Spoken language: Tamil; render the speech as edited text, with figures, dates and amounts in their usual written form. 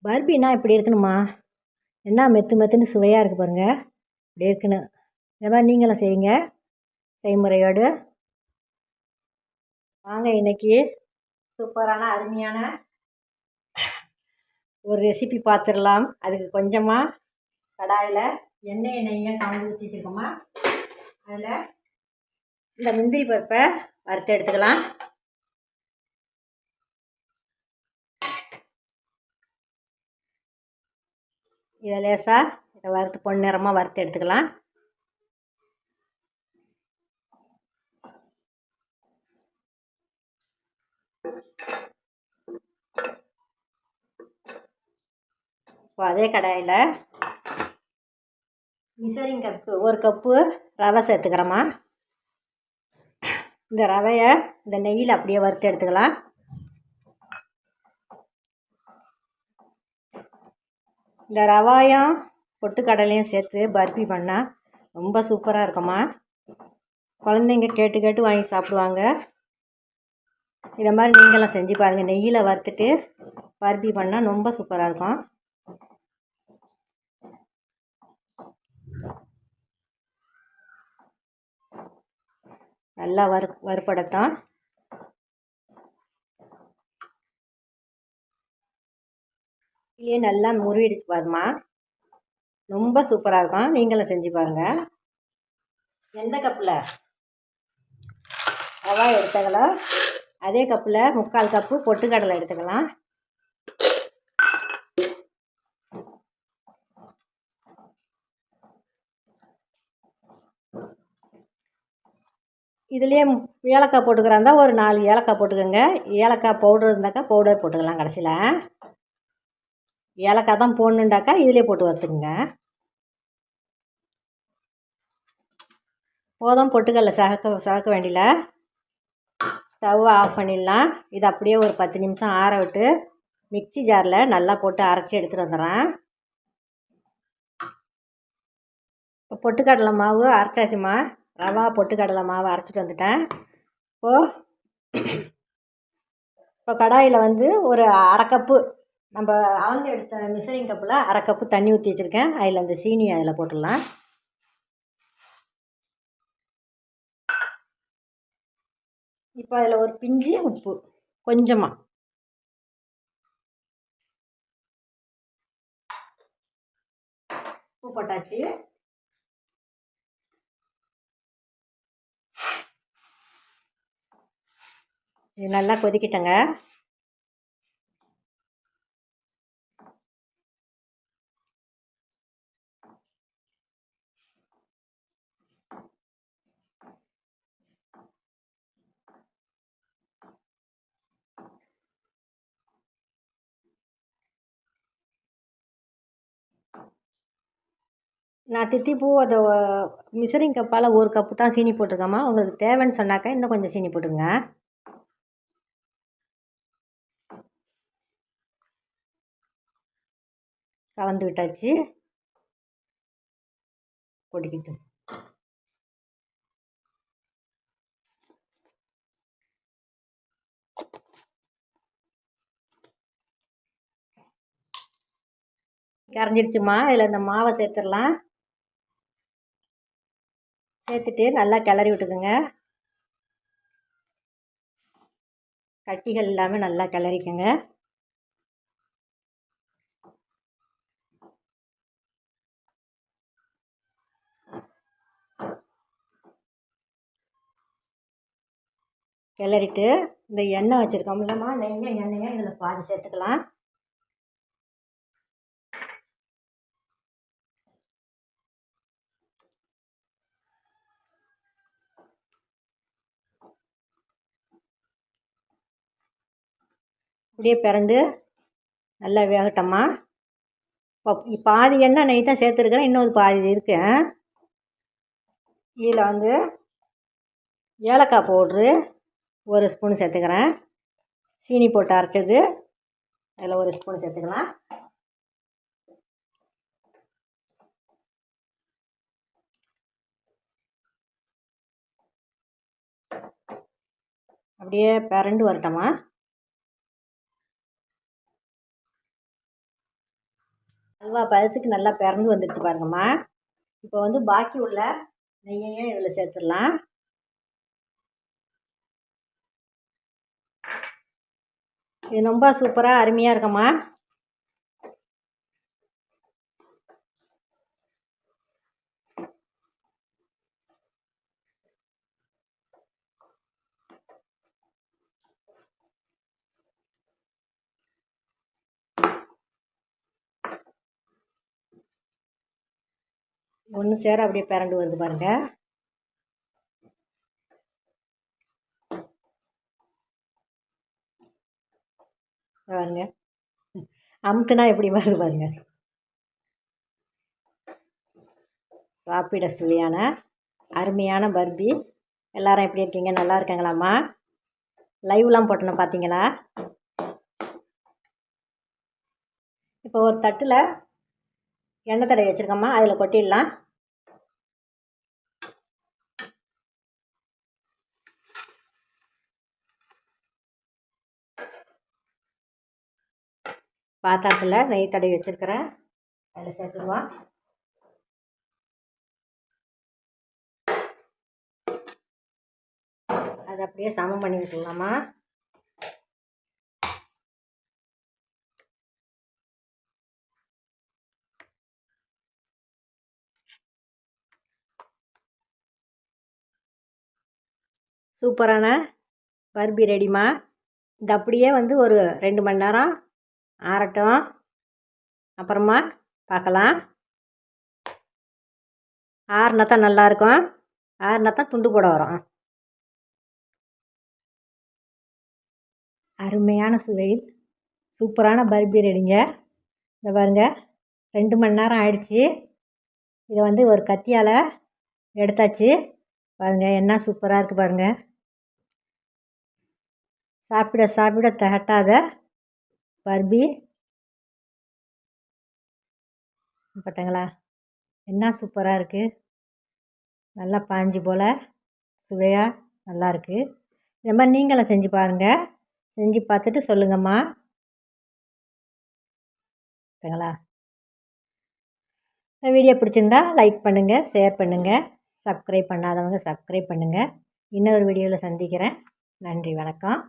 பர்பின்னா இப்படி இருக்கணுமா? என்ன மெத்து மெத்துன்னு சுவையாக இருக்குது பாருங்கள். இப்படி இருக்கணும். இந்த மாதிரி நீங்களும் செய்யுங்க செய்முறையோடு. வாங்க இன்றைக்கி சூப்பரான அருமையான ஒரு ரெசிபி பார்த்துடலாம். அதுக்கு கொஞ்சமாக கடாயில் எண்ணெய் நெய்யும் கலந்து ஊற்றி வச்சுருக்கோமா, அதில் இந்த முந்திரி பருப்பை வறுத்து எடுத்துக்கலாம். இதை லேசாக இதை வறுத்து பொன்னிறமாக வறுத்து எடுத்துக்கலாம். இப்போ அதே கடாயில் மிசரிங் கப்பு 1 கப்பு ரவை சேர்த்துக்கிறோமா. இந்த ரவையை இந்த நெய்யில் அப்படியே வறுத்து எடுத்துக்கலாம். இந்த ரவாயும் பொட்டுக்கடலையும் சேர்த்து பர்பி பண்ணால் ரொம்ப சூப்பராக இருக்குமா. குழந்தைங்க கேட்டு கேட்டு வாங்கி சாப்பிடுவாங்க. இதை மாதிரி நீங்களும் செஞ்சு பாருங்கள். நெய்யில் வறுத்துட்டு பர்பி பண்ணால் ரொம்ப சூப்பராக இருக்கும். நல்லா வறுப்படட்டும். இதே நல்லா முறியடிச்சு பாருமா, ரொம்ப சூப்பராக இருக்கும். நீங்களும் செஞ்சு பாருங்கள். எந்த கப்பில் ரவா எடுத்துக்கலாம், அதே கப்பில் 3/4 கப்பு பொட்டுக்கடலை எடுத்துக்கலாம். இதுலேயே ஏலக்காய் போட்டுக்கிறாந்தா ஒரு 4 ஏலக்காய் போட்டுக்கோங்க. ஏலக்காய் பவுடர் இருந்தாக்கா பவுடர் போட்டுக்கலாம். கடைசியில் ஏலக்காய் தான் போடணுண்டாக்கா இதிலே போட்டு வறுத்துக்குங்க. போதும், பொட்டுக்கடலை சகக்க வேண்டியல. ஸ்டவ்வை ஆஃப் பண்ணிடலாம். இது அப்படியே ஒரு 10 நிமிஷம் ஆற விட்டு மிக்சி ஜாரில் நல்லா போட்டு அரைச்சி எடுத்துகிட்டு வந்துடுறேன். இப்போ பொட்டுக்கடலை மாவு அரைச்சாச்சுமா. ரவா பொட்டுக்கடலை மாவு அரைச்சிட்டு வந்துட்டேன். இப்போ கடாயில் வந்து ஒரு 1/2 கப்பு நம்ம அளந்து எடுத்த மிசரிங் கப்பில் 1/2 கப்பு தண்ணி ஊற்றி வச்சுருக்கேன். அதில் அந்த சீனி அதில் போட்டுடலாம். இப்போ அதில் ஒரு பிஞ்சு உப்பு கொஞ்சமாக, உப்பு போட்டாச்சு. இது நல்லா கொதிக்கிட்டங்க. நான் தித்திப்பூ அதை மிசரிங் கப்பால் 1 கப்பு தான் சீனி போட்டிருக்கேம்மா. உங்களுக்கு தேவைன்னு சொன்னாக்கா இன்னும் கொஞ்சம் சீனி போட்டுங்க. கலந்து விட்டாச்சு. கொதிக்கிட்டு கரைஞ்சிடுச்சுமா. இதில் இந்த மாவை சேர்த்துடலாம். சேர்த்துட்டு நல்லா கிளறி விட்டுக்குங்க. கட்டிகள் இல்லாமல் நல்லா கிளறிக்குங்க. கிளறிட்டு இந்த எண்ணெய் வச்சுருக்கோம் இல்லைம்மா, நெய்யும் எண்ணெயும் இதில் பாதி சேர்த்துக்கலாம். அப்படியே பிறண்டு நல்லா வேகட்டம்மா. பாதி எண்ணெய் நெய் தான் சேர்த்துருக்குறேன், இன்னொரு பாதி இருக்கு. இதில் வந்து ஏலக்காய் பவுட்ரு 1 ஸ்பூன் சேர்த்துக்கிறேன். சீனி போட்டு அரைச்சது அதில் 1 ஸ்பூன் சேர்த்துக்கலாம். அப்படியே பிறண்டு வரட்டம்மா. அல்வா பதத்துக்கு நல்லா பிறந்து வந்துடுச்சு பாருங்கம்மா. இப்போ வந்து பாக்கி உள்ள நெய்யையும் இதில் சேர்த்துடலாம். இது ரொம்ப சூப்பராக அருமையாக இருக்கும்மா. ஒன்று சேர அப்படியே பிறண்டு வருது பாருங்க. பாருங்க அமுக்குனா எப்படி வருது பாருங்க. சாப்பிட சுவையான அருமையான பர்பி. எல்லாரும் எப்படி இருக்கீங்க? நல்லா இருக்காங்களாம்மா? லைவ்லாம் போட்டணும் பார்த்தீங்களா? இப்போ ஒரு தட்டில் எண்ணெய் தடவை வச்சுருக்கோம்மா, அதில் கொட்டிடலாம். பாத்திரத்தில் நெய் தடவி வச்சுருக்கிறேன், அதில் சேர்த்துருவோம். அதை அப்படியே சமம் பண்ணி விட்டுடலாமா. சூப்பரான பர்பி ரெடிமா. இது அப்படியே வந்து ஒரு 2 மணி நேரம் ஆறட்டும், அப்புறமா பார்க்கலாம். ஆறுனா தான் நல்லாயிருக்கும், ஆறுனா தான் துண்டு போட வரும். அருமையான சுவையில் சூப்பரான பர்பி ரெடிங்க. இந்த பாருங்க 2 மணி நேரம் ஆயிடுச்சு. இதை வந்து ஒரு கத்தியால் எடுத்தாச்சு. பாருங்கள் என்ன சூப்பராக இருக்குது பாருங்கள். சாப்பிட சாப்பிட திகட்டாத பர்பி. பார்த்தீங்களா என்ன சூப்பராக இருக்குது. நல்லா பாஞ்சி போல் சுவையாக நல்லாயிருக்கு. இந்த மாதிரி நீங்களும் செஞ்சு பாருங்கள். செஞ்சு பார்த்துட்டு சொல்லுங்கம்மா. பார்த்தீங்களா? இந்த வீடியோ பிடிச்சிருந்தா லைக் பண்ணுங்கள், ஷேர் பண்ணுங்கள், சப்ஸ்கிரைப் பண்ணாதவங்க சப்ஸ்கிரைப் பண்ணுங்கள். இன்னொரு வீடியோவில் சந்திக்கிறேன். நன்றி, வணக்கம்.